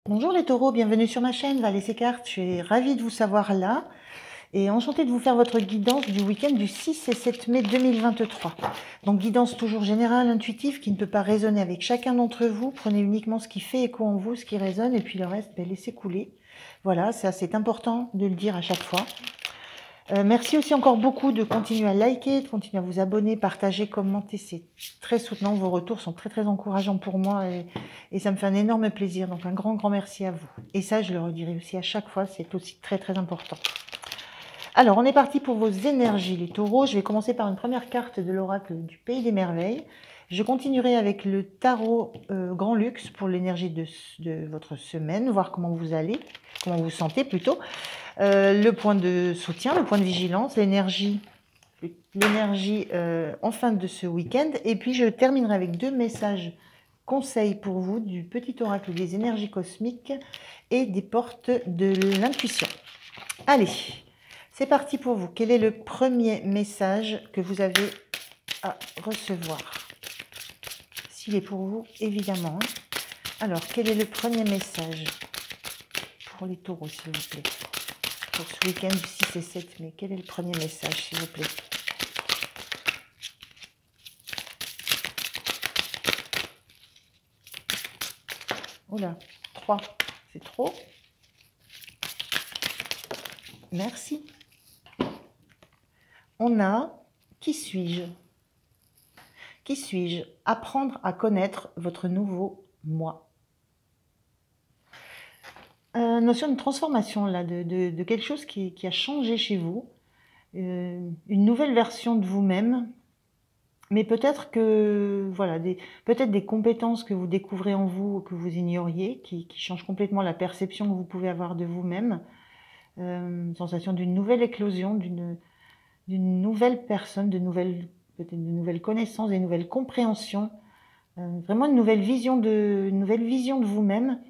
Bonjour les taureaux, bienvenue sur ma chaîne Valais et Cartes. Je suis ravie de vous savoir là et enchantée de vous faire votre guidance du week-end du 6 et 7 mai 2023. Donc guidance toujours générale, intuitive, qui ne peut pas résonner avec chacun d'entre vous. Prenez uniquement ce qui fait écho en vous, ce qui résonne, et puis le reste, laissez couler. Voilà, c'est important de le dire à chaque fois. Merci aussi encore beaucoup de continuer à liker, de continuer à vous abonner, partager, commenter. C'est très soutenant. Vos retours sont très encourageants pour moi et ça me fait un énorme plaisir. Donc un grand merci à vous. Et ça, je le redirai aussi à chaque fois. C'est aussi très important. Alors, on est parti pour vos énergies, les taureaux. Je vais commencer par une première carte de l'oracle du Pays des Merveilles. Je continuerai avec le tarot Grand Luxe pour l'énergie de votre semaine, voir comment vous allez, comment vous sentez plutôt. Le point de soutien, le point de vigilance, l'énergie en fin de ce week-end. Et puis, je terminerai avec deux messages conseils pour vous du petit oracle des énergies cosmiques et des portes de l'intuition. Allez, c'est parti pour vous. Quel est le premier message que vous avez à recevoir? S'il est pour vous, évidemment. Alors, quel est le premier message pour les taureaux, s'il vous plaît? Pour ce week-end du 6 et 7 mai, quel est le premier message, s'il vous plaît? Oula, 3, c'est trop. Merci. On a qui suis-je? Qui suis-je? Apprendre à connaître votre nouveau moi. Notion de transformation, là, de quelque chose qui a changé chez vous. Une nouvelle version de vous-même. Mais peut-être que, voilà, peut-être des compétences que vous découvrez en vous ou que vous ignoriez, qui changent complètement la perception que vous pouvez avoir de vous-même. Une sensation d'une nouvelle éclosion, d'une nouvelle personne, peut-être de nouvelles connaissances, des nouvelles compréhensions. Vraiment une nouvelle vision de vous-même,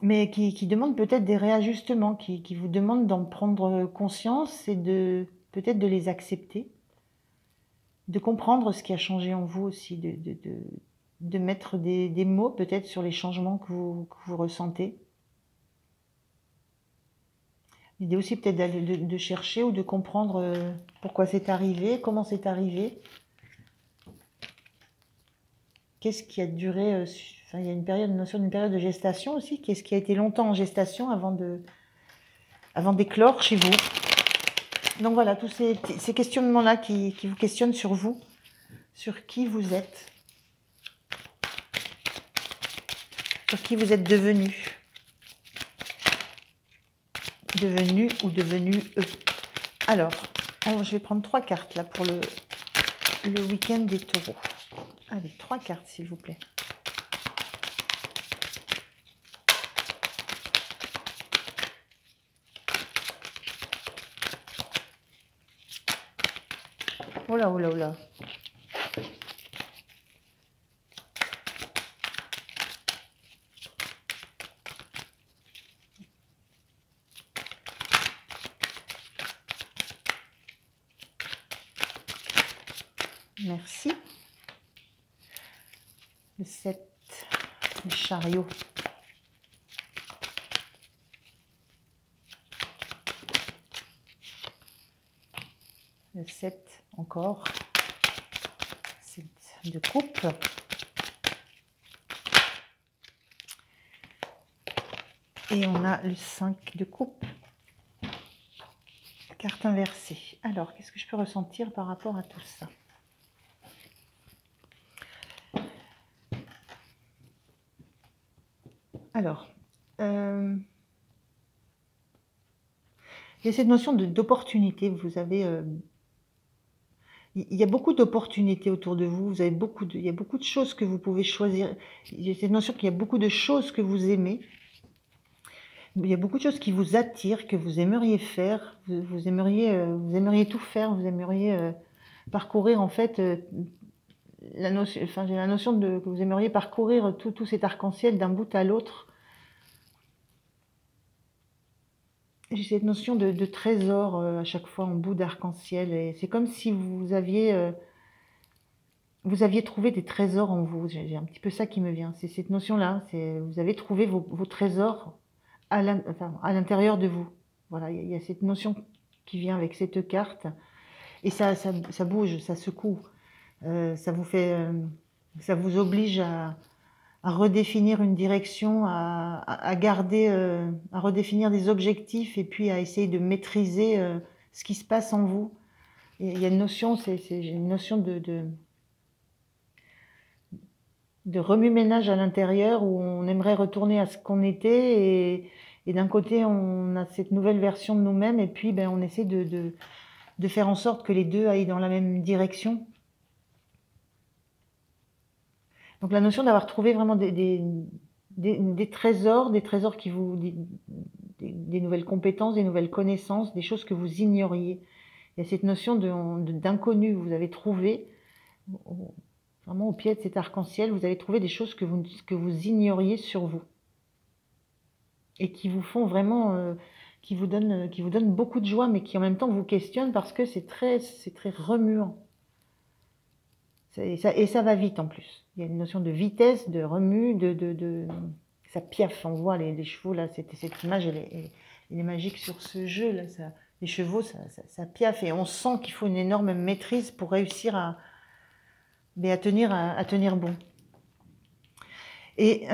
mais qui demande peut-être des réajustements, qui vous demande d'en prendre conscience et peut-être de les accepter. De comprendre ce qui a changé en vous aussi, de mettre des mots peut-être sur les changements que vous ressentez. L'idée aussi peut-être de chercher ou de comprendre pourquoi c'est arrivé, comment c'est arrivé. Qu'est-ce qui a duré, il y a une notion d'une période de gestation aussi, qu'est-ce qui a été longtemps en gestation avant d'éclore chez vous. Donc voilà, tous ces questionnements-là qui vous questionnent sur vous, sur qui vous êtes. Sur qui vous êtes devenu ou devenu eux. Alors, je vais prendre 3 cartes là pour le week-end des taureaux. Allez, 3 cartes s'il vous plaît. Oh là, oh là, oh là. Merci. Le 7, le chariot. Le 7 encore. 7 de coupe. Et on a le 5 de coupe. Carte inversée. Alors, qu'est-ce que je peux ressentir par rapport à tout ça? Alors, il y a cette notion d'opportunité. Vous avez, il y a beaucoup d'opportunités autour de vous. Il y a beaucoup de choses que vous pouvez choisir. Il y a cette notion qu'il y a beaucoup de choses que vous aimez. Il y a beaucoup de choses qui vous attirent, que vous aimeriez faire. Vous aimeriez tout faire. Vous aimeriez parcourir en fait j'ai la notion que vous aimeriez parcourir tout cet arc-en-ciel d'un bout à l'autre. J'ai cette notion de trésor à chaque fois en bout d'arc-en-ciel. Et c'est comme si vous vous aviez trouvé des trésors en vous. J'ai un petit peu ça qui me vient. C'est cette notion-là. Vous avez trouvé vos trésors à l'intérieur de vous. Voilà, il y a cette notion qui vient avec cette carte. Et ça bouge, ça secoue. Ça vous oblige à redéfinir une direction, à garder, à redéfinir des objectifs et puis à essayer de maîtriser ce qui se passe en vous. Et il y a une notion, j'ai une notion de remue-ménage à l'intérieur où on aimerait retourner à ce qu'on était et d'un côté on a cette nouvelle version de nous-mêmes et puis ben, on essaie de faire en sorte que les deux aillent dans la même direction. Donc la notion d'avoir trouvé vraiment des trésors qui vous... des nouvelles compétences, des nouvelles connaissances, des choses que vous ignoriez. Il y a cette notion d'inconnu, vous avez trouvé, vraiment au pied de cet arc-en-ciel, vous avez trouvé des choses que vous ignoriez sur vous. Et qui vous font vraiment... qui vous donnent beaucoup de joie, mais qui en même temps vous questionnent parce que c'est très remuant. Et ça va vite en plus. Il y a une notion de vitesse, de remue, ça piaffe. On voit les chevaux là, cette image, elle est magique sur ce jeu là. Les chevaux, ça piaffe et on sent qu'il faut une énorme maîtrise pour réussir à tenir bon. Et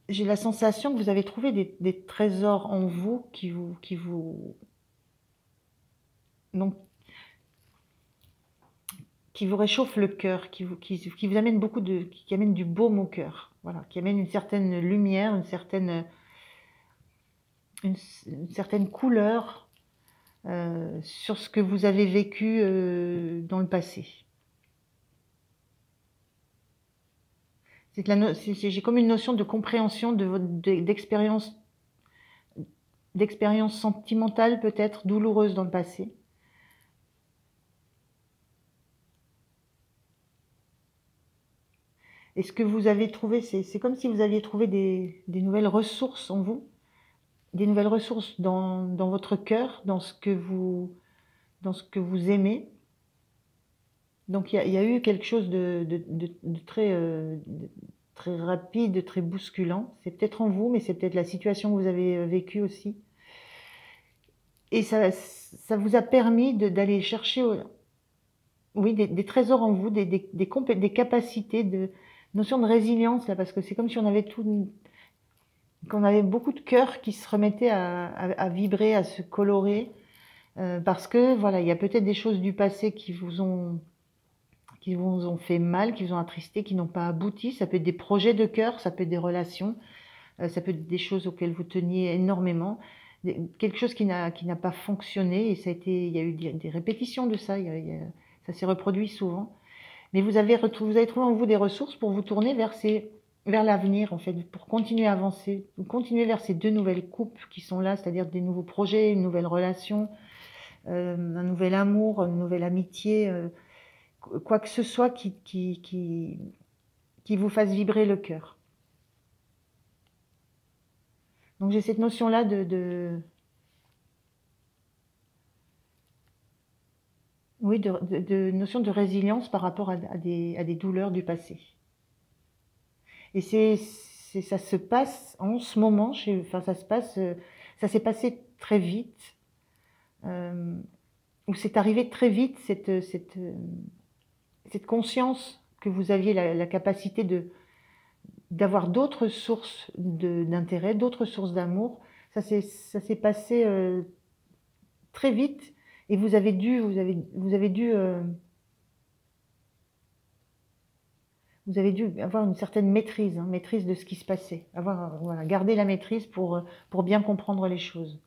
j'ai la sensation que vous avez trouvé des trésors en vous qui vous réchauffe le cœur, qui vous amène qui amène du baume au cœur, voilà, qui amène une certaine lumière, une certaine couleur sur ce que vous avez vécu dans le passé. J'ai comme une notion de compréhension d'expérience sentimentale peut-être douloureuse dans le passé. Et ce que vous avez trouvé, c'est comme si vous aviez trouvé des nouvelles ressources en vous, des nouvelles ressources dans votre cœur, dans ce que vous aimez. Donc il y a eu quelque chose de très rapide, de très bousculant. C'est peut-être en vous, mais c'est peut-être la situation que vous avez vécue aussi. Et ça vous a permis d'aller chercher des trésors en vous, des capacités, de notion de résilience, là, parce que c'est comme si on avait qu'on avait beaucoup de cœur qui se remettait à vibrer, à se colorer, parce que voilà, il y a peut-être des choses du passé qui vous ont fait mal, qui vous ont attristé, qui n'ont pas abouti. Ça peut être des projets de cœur, ça peut être des relations, ça peut être des choses auxquelles vous teniez énormément, quelque chose qui n'a pas fonctionné, et il y a eu des répétitions de ça, ça s'est reproduit souvent. Mais vous avez trouvé en vous des ressources pour vous tourner vers l'avenir, en fait, pour continuer à avancer, continuer vers ces deux nouvelles coupes qui sont là, c'est-à-dire des nouveaux projets, une nouvelle relation, un nouvel amour, une nouvelle amitié, quoi que ce soit qui vous fasse vibrer le cœur. Donc j'ai cette notion-là de notion de résilience par rapport à des douleurs du passé. Et ça se passe en ce moment, ça s'est passé très vite, où c'est arrivé très vite cette conscience que vous aviez la capacité d'avoir d'autres sources d'intérêt, d'autres sources d'amour. Ça s'est passé très vite. Et vous avez dû avoir une certaine maîtrise, maîtrise de ce qui se passait, garder la maîtrise pour bien comprendre les choses.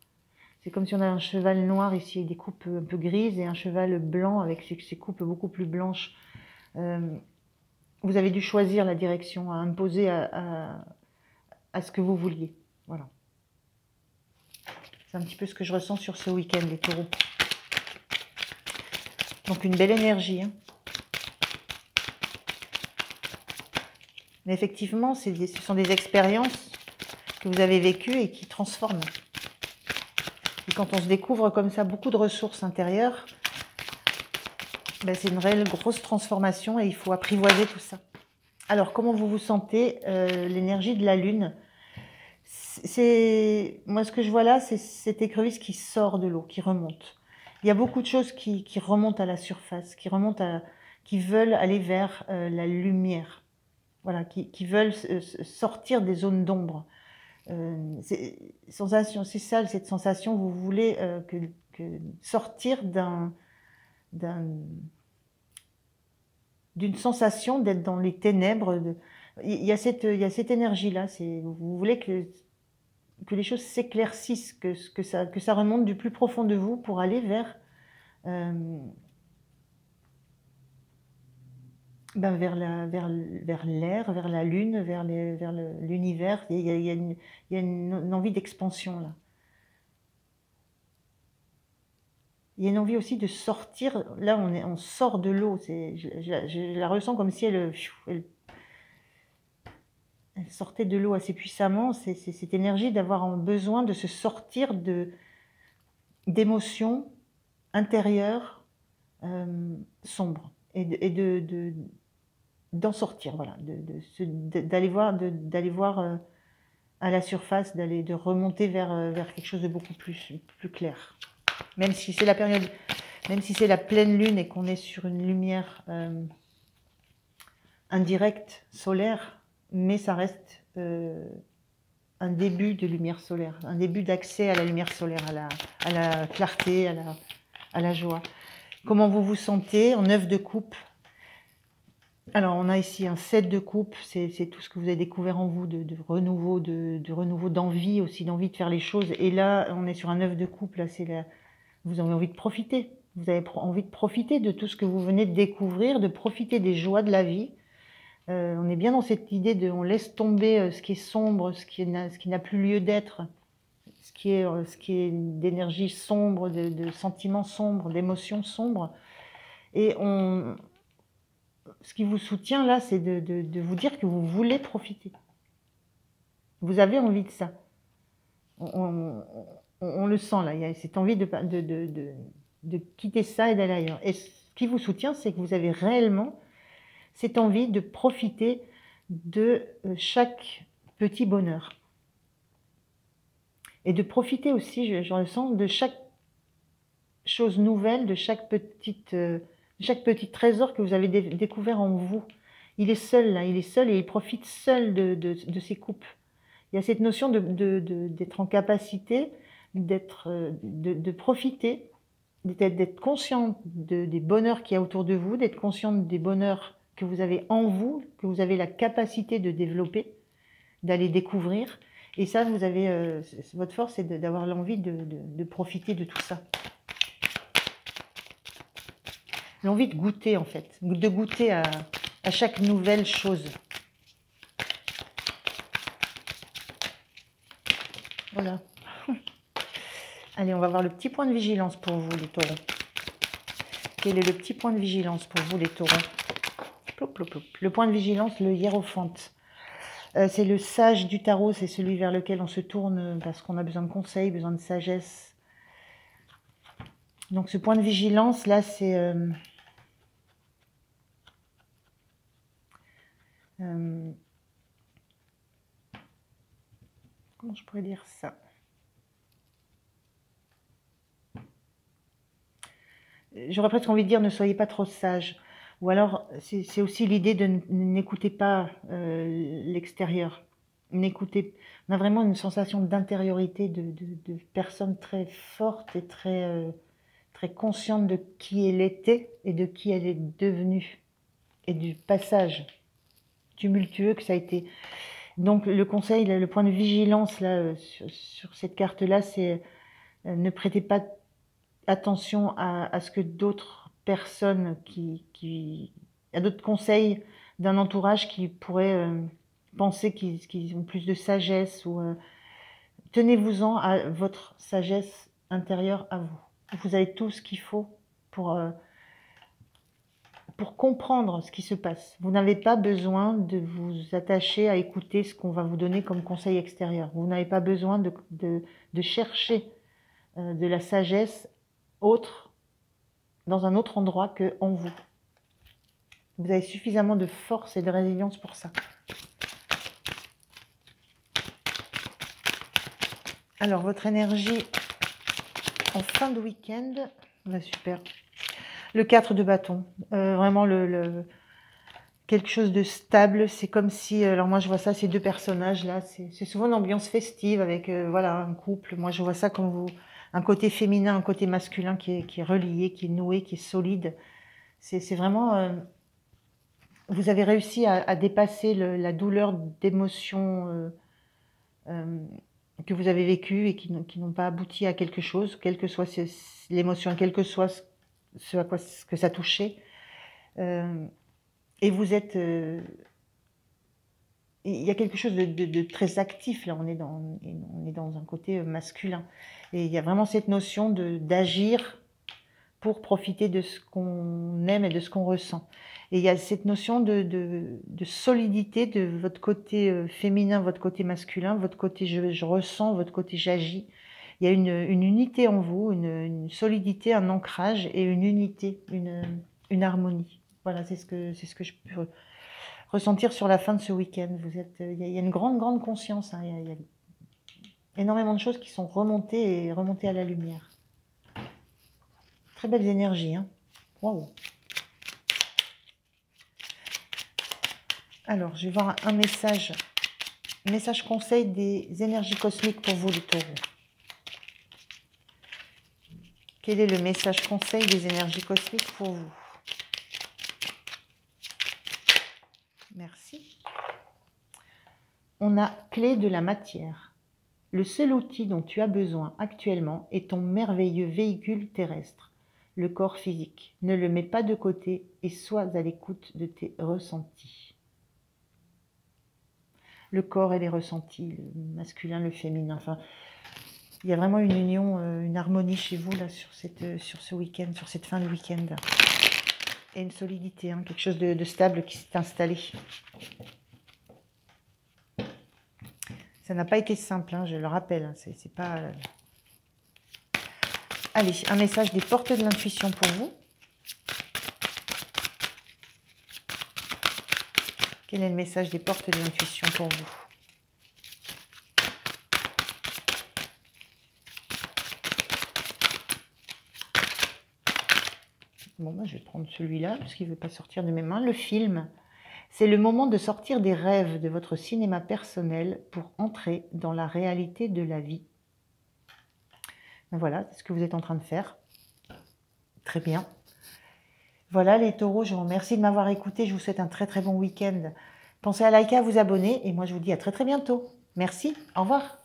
C'est comme si on a un cheval noir ici avec des coupes un peu grises et un cheval blanc avec ses coupes beaucoup plus blanches. Vous avez dû choisir la direction à imposer à ce que vous vouliez. Voilà. C'est un petit peu ce que je ressens sur ce week-end, les taureaux. Donc une belle énergie. Mais effectivement, ce sont des expériences que vous avez vécues et qui transforment. Et quand on se découvre comme ça beaucoup de ressources intérieures, Ben, c'est une réelle grosse transformation et il faut apprivoiser tout ça. Alors, comment vous vous sentez? L'énergie de la Lune, moi, ce que je vois là, c'est cette écrevisse qui sort de l'eau, qui remonte. Il y a beaucoup de choses qui remontent à la surface, qui veulent aller vers la lumière. Voilà, qui veulent sortir des zones d'ombre. Sensation, c'est ça, cette sensation, vous voulez sortir d'une sensation d'être dans les ténèbres. Il y a cette énergie-là. Vous voulez que les choses s'éclaircissent, que ça remonte du plus profond de vous pour aller vers vers l'air, vers la lune, vers l'univers. Il y a une envie d'expansion là. Il y a une envie aussi de sortir. Là, on sort de l'eau. Je la ressens comme si elle sortait de l'eau assez puissamment. C'est cette énergie d'avoir besoin de se sortir d'émotions intérieures sombres et d'en sortir, voilà, d'aller voir à la surface, de remonter vers quelque chose de beaucoup plus clair. Même si c'est la pleine lune et qu'on est sur une lumière indirecte, solaire, mais ça reste un début de lumière solaire, un début d'accès à la lumière solaire, à la clarté, à la joie. Comment vous vous sentez en 9 de coupe? Alors, on a ici un 7 de coupe, c'est tout ce que vous avez découvert en vous, de renouveau, d'envie, aussi d'envie de faire les choses. Et là, on est sur un 9 de coupe, là, vous avez envie de profiter. Vous avez envie de profiter de tout ce que vous venez de découvrir, de profiter des joies de la vie. On est bien dans cette idée on laisse tomber ce qui est sombre, ce qui n'a plus lieu d'être, ce qui est d'énergie sombre, de sentiments sombres, d'émotions sombres. Et ce qui vous soutient là, c'est de vous dire que vous voulez profiter. Vous avez envie de ça. On le sent là, il y a cette envie de quitter ça et d'aller ailleurs. Et ce qui vous soutient, c'est que vous avez réellement cette envie de profiter de chaque petit bonheur. Et de profiter aussi, je ressens, de chaque chose nouvelle, de chaque petit trésor que vous avez découvert en vous. Il est seul là, il est seul et il profite seul de ses coupes. Il y a cette notion d'être en capacité, de profiter, d'être conscient des bonheurs qu'il y a autour de vous, d'être conscient des bonheurs que vous avez en vous, que vous avez la capacité de développer, d'aller découvrir. Et ça, votre force, c'est d'avoir l'envie de profiter de tout ça. L'envie de goûter, en fait, de goûter à chaque nouvelle chose. Voilà. Allez, on va voir le petit point de vigilance pour vous, les taureaux. Quel est le petit point de vigilance pour vous, les taureaux? Plop, plop, plop. Le point de vigilance, le hiérophante. C'est le sage du tarot, c'est celui vers lequel on se tourne parce qu'on a besoin de conseils, besoin de sagesse. Donc ce point de vigilance, là, c'est... comment je pourrais dire ça? J'aurais presque envie de dire ne soyez pas trop sage. Ou alors, c'est aussi l'idée de n'écoutez pas l'extérieur. On a vraiment une sensation d'intériorité, de personne très forte et très consciente de qui elle était et de qui elle est devenue. Et du passage tumultueux que ça a été. Donc le conseil, le point de vigilance là, sur cette carte-là, c'est ne prêtez pas attention à ce que d'autres personnes à d'autres conseils d'un entourage qui pourrait penser qu'ils ont plus de sagesse ou tenez-vous-en à votre sagesse intérieure à vous. Vous avez tout ce qu'il faut pour comprendre ce qui se passe. Vous n'avez pas besoin de vous attacher à écouter ce qu'on va vous donner comme conseil extérieur. Vous n'avez pas besoin de chercher de la sagesse autre dans un autre endroit que en vous. Vous avez suffisamment de force et de résilience pour ça. Alors, votre énergie en fin de week-end, super. Le 4 de bâton, vraiment quelque chose de stable. C'est comme si, alors moi je vois ça, ces deux personnages là, c'est souvent une ambiance festive avec voilà, un couple. Moi je vois ça comme vous, un côté féminin, un côté masculin qui est relié, qui est noué, qui est solide. C'est vraiment, vous avez réussi à dépasser la douleur d'émotions que vous avez vécues et qui n'ont pas abouti à quelque chose, quelle que soit l'émotion, quel que soit ce que ça touchait. Et vous êtes... il y a quelque chose de très actif, là, on est dans un côté masculin. Et il y a vraiment cette notion d'agir pour profiter de ce qu'on aime et de ce qu'on ressent. Et il y a cette notion de solidité de votre côté féminin, votre côté masculin, votre côté je ressens, votre côté j'agis. Il y a une unité en vous, une solidité, un ancrage et une unité, une harmonie. Voilà, c'est ce que je peux ressentir sur la fin de ce week-end. Il y a une grande conscience, hein. Il y a énormément de choses qui sont remontées à la lumière. Très belles énergies, hein. Waouh. Alors, je vais voir un message conseil des énergies cosmiques pour vous, les taureaux. Quel est le message conseil des énergies cosmiques pour vous? Merci. On a clé de la matière. Le seul outil dont tu as besoin actuellement est ton merveilleux véhicule terrestre, le corps physique. Ne le mets pas de côté et sois à l'écoute de tes ressentis. Le corps et les ressentis, le masculin, le féminin. Enfin, il y a vraiment une union, une harmonie chez vous là sur ce week-end, sur cette fin de week-end. Et une solidité, hein, quelque chose de stable qui s'est installé. Ça n'a pas été simple, hein, je le rappelle. Hein, c'est pas. Allez, un message des portes de l'intuition pour vous. Quel est le message des portes de l'intuition pour vous? Bon, moi, je vais prendre celui-là, parce qu'il ne veut pas sortir de mes mains. Le film, c'est le moment de sortir des rêves de votre cinéma personnel pour entrer dans la réalité de la vie. Voilà, c'est ce que vous êtes en train de faire. Très bien. Voilà les taureaux, je vous remercie de m'avoir écouté. Je vous souhaite un très bon week-end. Pensez à liker, à vous abonner et moi je vous dis à très bientôt. Merci, au revoir.